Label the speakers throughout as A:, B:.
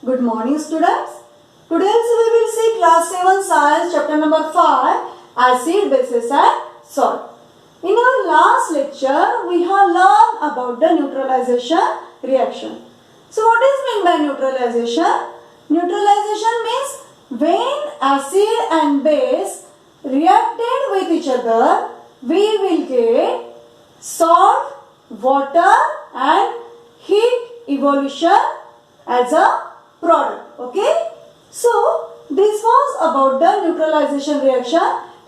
A: Good morning students. Today we will see class 7 science chapter number 5 acid, bases and salt. In our last lecture we have learned about the neutralization reaction. So what is meant by neutralization? Neutralization means when acid and base reacted with each other, we will get salt, water and heat evolution as a product. Okay. So this was about the neutralization reaction.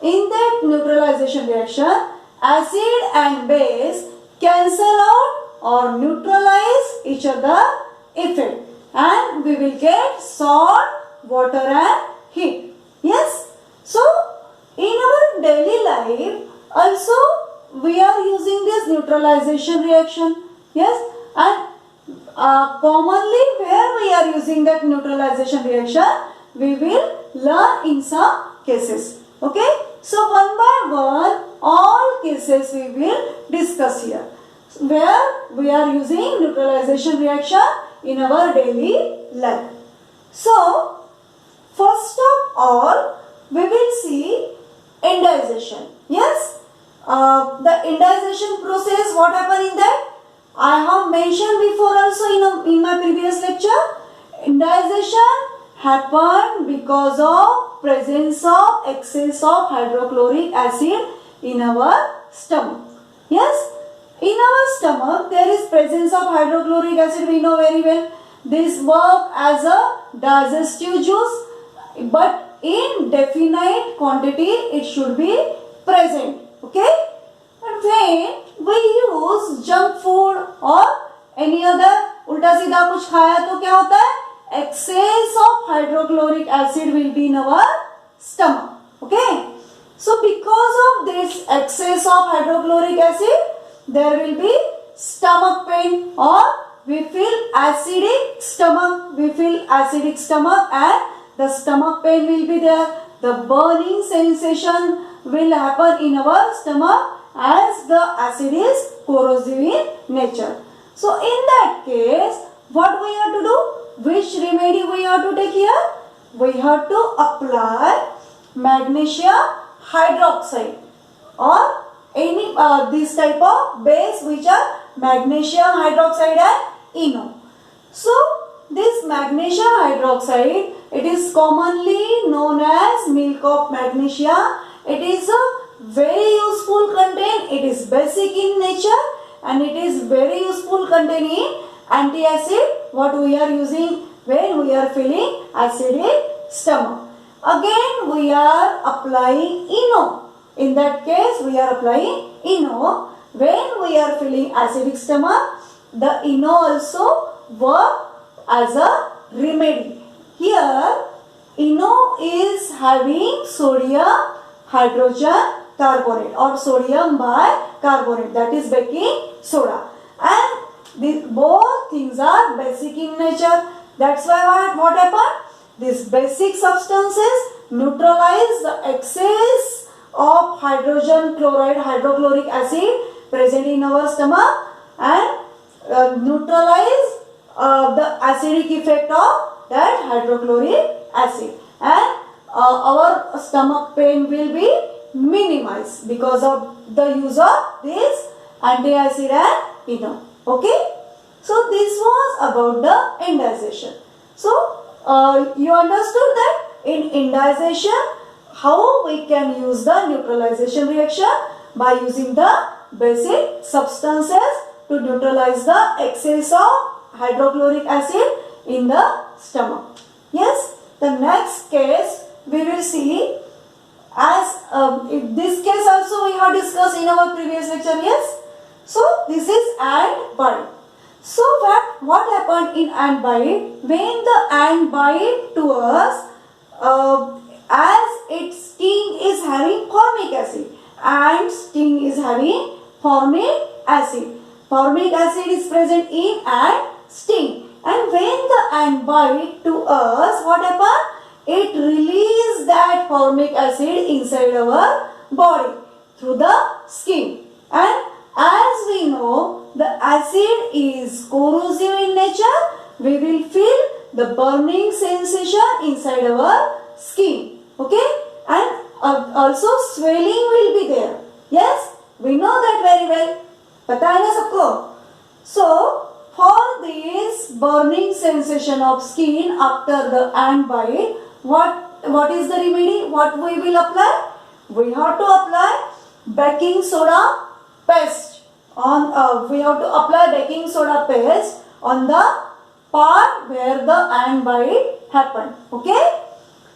A: In that neutralization reaction, acid and base cancel out or neutralize each other effect and we will get salt, water and heat. Yes. So in our daily life also we are using this neutralization reaction. Yes. And commonly where we are using that neutralization reaction, we will learn in some cases. Okay. So one by one all cases we will discuss here where we are using neutralization reaction in our daily life. So first of all we will see indization. Yes. The indization process, what happened in that? I have mentioned before also in my previous lecture. Indization happened because of presence of excess of hydrochloric acid in our stomach. Yes, in our stomach there is presence of hydrochloric acid, we know very well. This work as a digestive juice, but in definite quantity it should be present. Okay. And when we use junk food or any other उल्टा सीधा कुछ खाया तो क्या होता है? Excess of hydrochloric acid will be in our stomach. Okay. So because of this excess of hydrochloric acid, there will be stomach pain or we feel acidic stomach. We feel acidic stomach and the stomach pain will be there. The burning sensation will happen in our stomach as the acid is corrosive in nature. So in that case, what we have to do? Which remedy we have to take here? We have to apply magnesium hydroxide or any this type of base which are magnesium hydroxide and eno. So this magnesium hydroxide, it is commonly known as milk of magnesia. It is a very useful content. It is basic in nature and it is very useful content in antacid, what we are using when we are feeling acidic stomach. Again we are applying eno. In that case we are applying eno when we are feeling acidic stomach. The eno also work as a remedy. Here eno is having sodium hydrogen carbonate or sodium bicarbonate, that is baking soda, and these both things are basic in nature. That's why what happened? These basic substances neutralize the excess of hydrogen chloride, hydrochloric acid present in our stomach and neutralize the acidic effect of that hydrochloric acid, and our stomach pain will be minimized because of the use of this antacid and eno. Okay. So this was about the indization. So you understood that in indization how we can use the neutralization reaction by using the basic substances to neutralize the excess of hydrochloric acid in the stomach. Yes. The next case we will see as in this case also we have discussed in our previous lecture. Yes. So this is ant bite. So what happened in ant bite? When the ant bite to us, as its sting is having formic acid, ant sting is having formic acid. Formic acid is present in ant sting, and when the ant bite to us, what happened? It releases that formic acid inside our body through the skin, and as we know the acid is corrosive in nature, we will feel the burning sensation inside our skin. Okay, and also swelling will be there. Yes, we know that very well. पता है ना सबको? So for this burning sensation of skin after the ant bite, what is the remedy? What we will apply? We have to apply baking soda paste on. We have to apply baking soda paste on the part where the ant bite happened. Okay.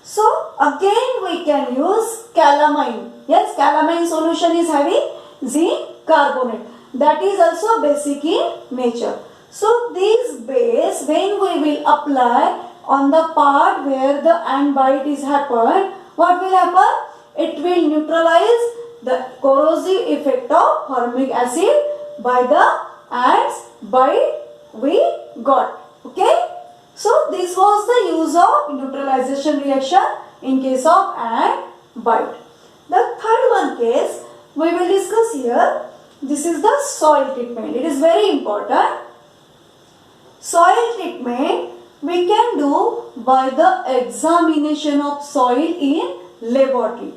A: So again we can use calamine. Yes, calamine solution is having zinc carbonate. That is also basic in nature. So this base, when we will apply on the part where the ant bite is happened, what will happen? It will neutralize the corrosive effect of formic acid by the ants bite we got. Okay. So this was the use of neutralization reaction in case of ant bite. The third one case we will discuss here. This is the soil treatment. It is very important. Soil treatment we can do by the examination of soil in laboratory.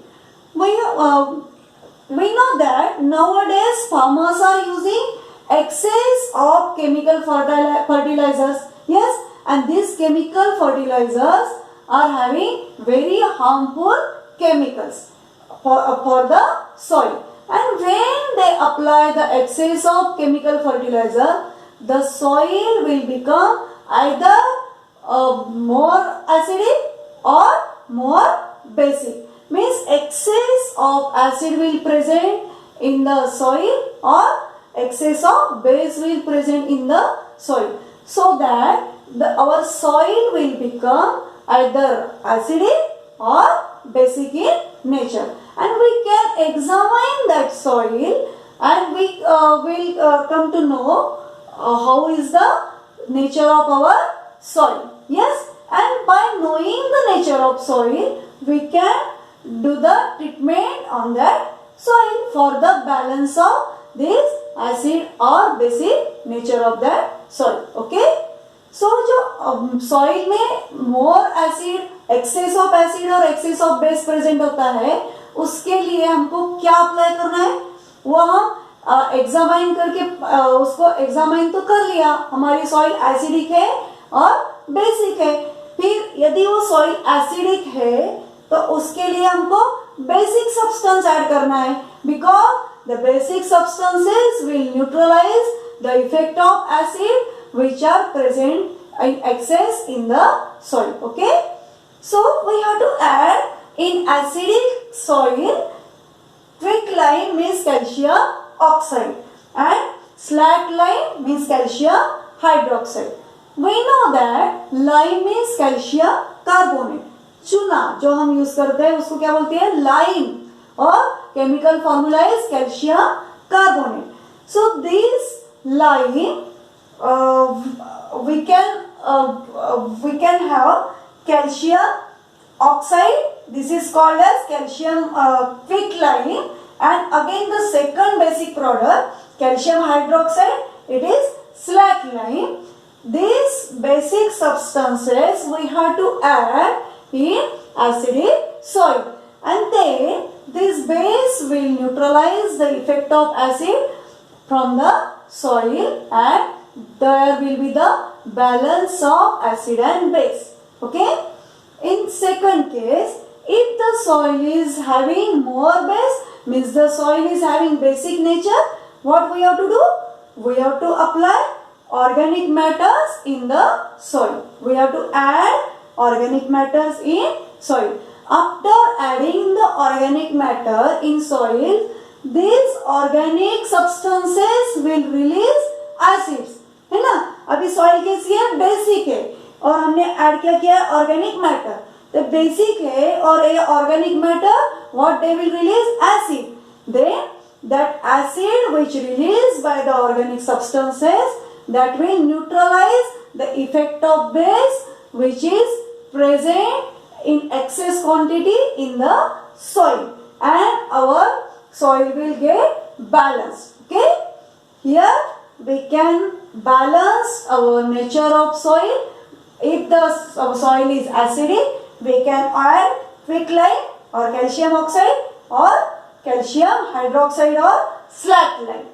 A: We know that nowadays farmers are using excess of chemical fertilizers. Yes, and these chemical fertilizers are having very harmful chemicals for the soil. And when they apply the excess of chemical fertilizer, the soil will become either more acidic or more basic. Means excess of acid will present in the soil or excess of base will present in the soil. So that our soil will become either acidic or basic in nature. And we can examine that soil and we will come to know how is the nature of our soil. Yes, and by knowing the nature of soil, we can do the treatment on that soil for the balance of this acid or basic nature of that soil. Okay. So जो soil में more acid, excess of acid और excess of base present होता है, उसके लिए हमको क्या apply करना है? वो हम एग्जामाइन करके उसको एग्जामाइन तो कर लिया, हमारी सॉइल एसिडिक है और बेसिक है. फिर यदि वो सॉइल एसिडिक है तो उसके लिए हमको बेसिक सब्सटेंस ऐड करना है, because the basic substances will neutralise the effect of acid which are present in excess in the soil. Okay, so we have to add in acidic soil quicklime means calcium oxide and slackline means calcium hydroxide. We know that lime means calcium carbonate. चूना जो हम use करते हैं उसको क्या बोलते हैं? Lime. और chemical formula is calcium carbonate. So this lime we can have calcium oxide. This is called as calcium quicklime, and again the second basic product calcium hydroxide, it is slackline. These basic substances we have to add in acidic soil, and then this base will neutralize the effect of acid from the soil, and there will be the balance of acid and base. Okay. In second case, if the soil is having more base, means the soil is having basic nature, what we have to do? We have to apply organic matters in the soil. We have to add organic matters in soil. After adding the organic matter in soil, these organic substances will release acids. है ना? अभी soil कैसी है? Basic है और हमने add क्या किया? Organic matter. तो बेसिक है और ये organic matter what they will release? Acid. Then that acid which release by the organic substances that will neutralise the effect of base which is present in excess quantity in the soil, and our soil will get balanced. Okay, here we can balance our nature of soil If the soil is acidic, we can add quicklime or calcium oxide or calcium hydroxide or slackline.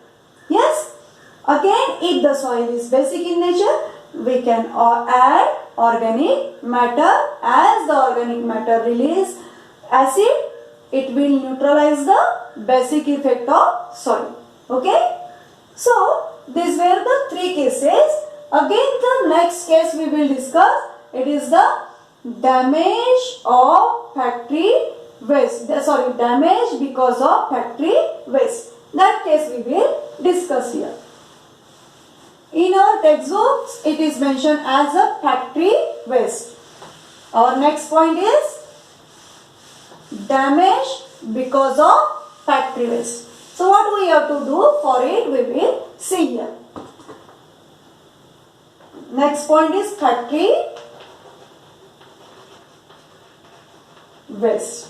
A: Yes. Again, if the soil is basic in nature, we can add organic matter. As the organic matter release acid, it will neutralize the basic effect of soil. Okay. So, these were the three cases. Again, the next case we will discuss. It is the damage of factory waste. Damage because of factory waste. That case we will discuss here. In our textbooks, it is mentioned as a factory waste. Our next point is damage because of factory waste. So what we have to do for it, we will see here. Next point is factory waste.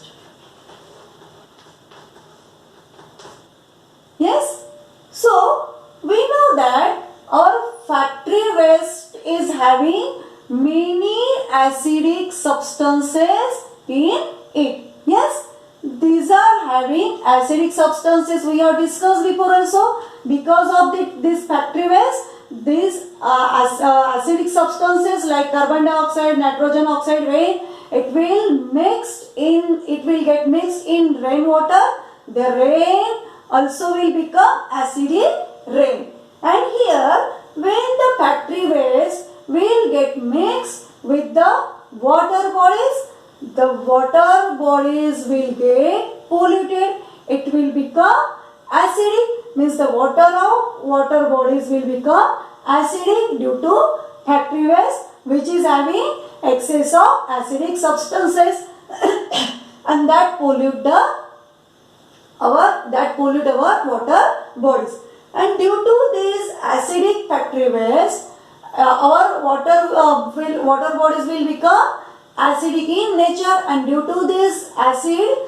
A: Yes. So we know that our factory waste is having many acidic substances in it. Yes. These are having acidic substances we have discussed before also. Because of this factory waste, these acidic substances like carbon dioxide, nitrogen oxide, rain, it will get mixed in rainwater. The rain also will become acidic rain. And here, when the factory waste will get mixed with the water bodies, the water bodies will get polluted. It will become acidic, means the water bodies will become acidic due to factory waste, which is having excess of acidic substances and that pollute our water bodies. And due to this acidic factory waste, our water bodies will become acidic in nature, and due to this acid,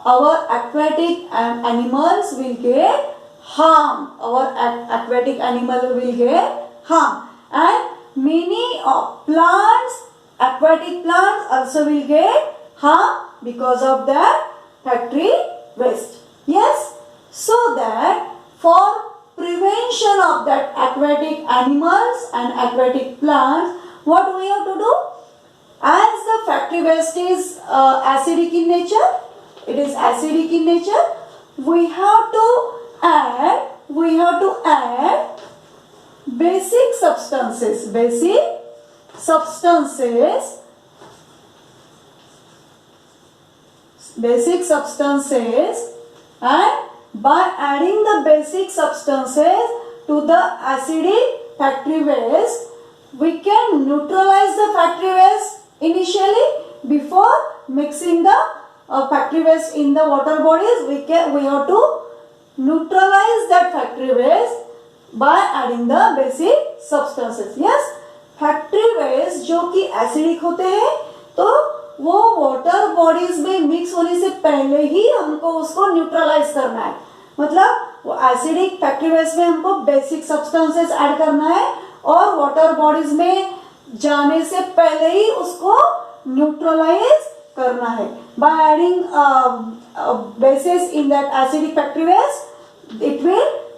A: our aquatic animals will get harm. Aquatic animal will get harm, and many aquatic plants also will get harm because of that factory waste. Yes, so that for prevention of that aquatic animals and aquatic plants, what we have to do? As the factory waste is acidic in nature, we have to add basic substances and by adding the basic substances to the acidic factory waste, we can neutralize the factory waste initially. Before mixing the factory waste in the water bodies, we have to neutralize that factory waste by adding the basic substances. Yes, factory waste जो कि acidic होते हैं, तो वो water bodies में mix होने से पहले ही हमको उसको न्यूट्रलाइज करना है. मतलब वो एसिडिक फैक्ट्री वेस्ट में हमको बेसिक सब्सटेंसेस ऐड करना है और वाटर बॉडीज में जाने से पहले ही उसको न्यूट्रलाइज करना है. By adding basis in that acidic factory waste,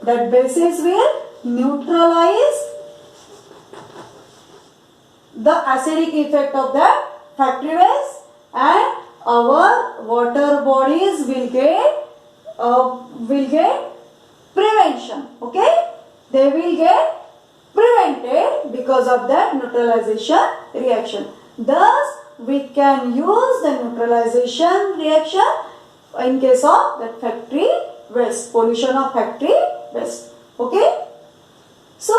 A: that basis will neutralize the acidic effect of that factory waste, and our water bodies will get prevention. Okay, they will get prevented because of that neutralization reaction. Thus, we can use the neutralization reaction in case of that factory waste, pollution of factory waste. Okay, so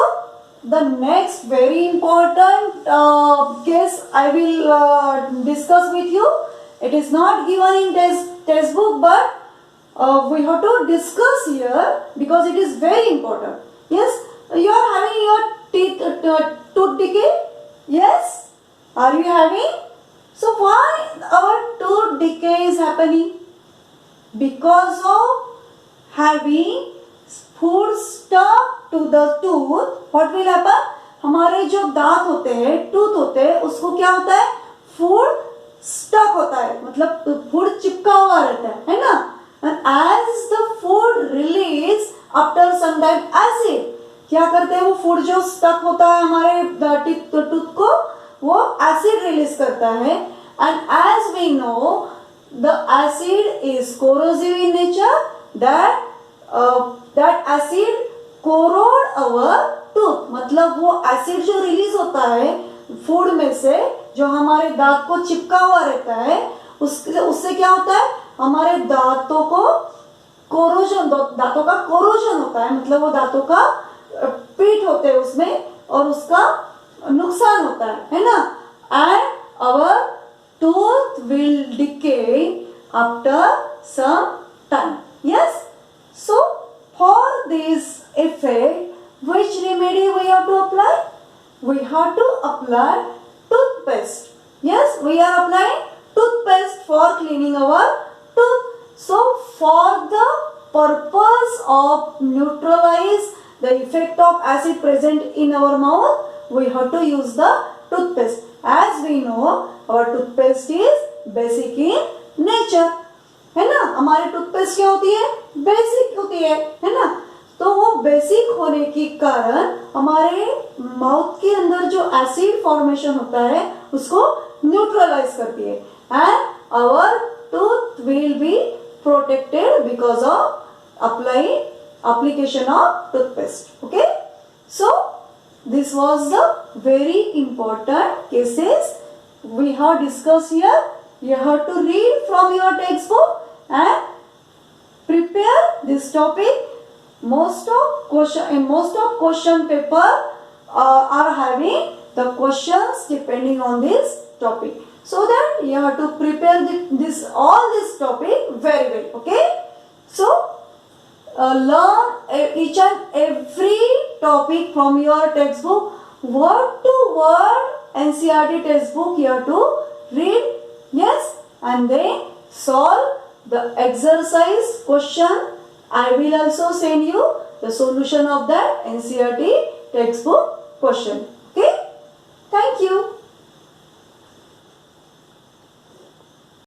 A: the next very important case I will discuss with you. It is not given in textbook, but we have to discuss here because it is very important. Yes, you are having your tooth decay. Yes, are you having? So why our tooth decay is happening? Because of having food stuck to the tooth. What will happen? हमारे जो दांत होते हैं, tooth होते हैं, उसको क्या होता है, फूड स्टक होता है, मतलब फूड चिपका हुआ रहता है ना. And as the food release after some time acid, क्या करते हैं वो फूड जो स्टक होता है हमारे टूथ को, वो एसिड रिलीज करता है. And as we know the acid is corrosive in nature, that acid corrode our tooth, मतलब वो एसिड जो रिलीज होता है फूड में से, जो हमारे दांत को चिपका हुआ रहता है, उससे क्या होता है, हमारे दांतों को कोरोजन, दांतों का कोरोजन होता है, मतलब वो दांतों का पीठ होते हैं उसमें और उसका नुकसान होता है ना. And our tooth will decay after some time. Yes, so for this effect, which remedy we have to apply? We have to apply toothpaste. Yes, we are applying toothpaste for cleaning our tooth. So for the purpose of neutralize the effect of acid present in our mouth, we have to use the toothpaste. As we know, our toothpaste is basic in nature, है ना. हमारी toothpaste क्या होती है, basic होती है ना. तो वो बेसिक होने के कारण हमारे माउथ के अंदर जो एसिड फॉर्मेशन होता है उसको न्यूट्रलाइज करती है. And our tooth will be protected because of application of toothpaste. Okay, so this was the very important cases we have discussed here. You have to read from your textbook and prepare this topic. Most of question paper are having the questions depending on this topic, so that you have to prepare all this topic very well. Okay, so learn each and every topic from your textbook, word to word. NCERT textbook you have to read. Yes, and then solve the exercise question. I will also send you the solution of that NCERT textbook question. Okay, thank you.